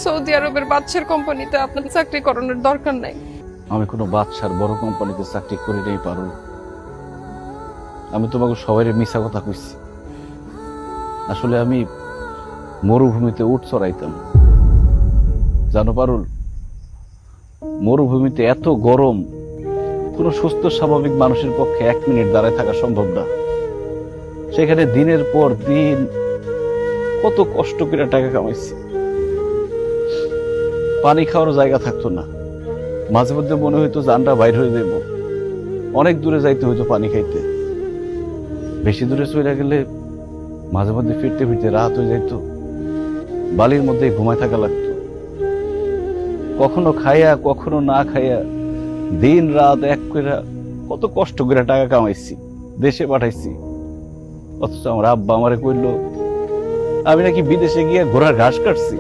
Saudi আরবের বাদশার কোম্পানিতে আপনার চাকরি করানোর দরকার নাই। আমি কোনো বাদশার বড় কোম্পানিতে চাকরি করি নাই পারুল। আমি তোমাকে সবাই মিছা কথা কইছি। আসলে আমি মরুভূমিতে উট চড়াইতাম। জানো পারুল, মরুভূমিতে এত গরম, কোনো সুস্থ স্বাভাবিক মানুষের পক্ষে 1 মিনিট দাঁড়ায় থাকা সম্ভব না। সেখানে দিনের পর দিন কত কষ্ট করে টাকা কামাইছি। পানি খাওয়ার জায়গা থাকতো না। মাঝে মধ্যে মনে হইতো জানটা বাইর হয়ে যাইব। অনেক দূরে যাইতে হইতো পানি খাইতে। বেশি দূরে চলে গেলে মাঝে মধ্যে ফিরতে ফিরতে রাত হয়ে যাইতো। বালির মধ্যে ঘুমায় থাকা লাগতো। কখনো খাইয়া কখনো না খাইয়া দিন রাত এক করে কত কষ্ট করে টাকা কামাইছি, দেশে পাঠাইছি। অথচ আমার আব্বা আমারে কইলো আমি নাকি বিদেশে গিয়ে ঘোড়ার ঘাস কাটছি।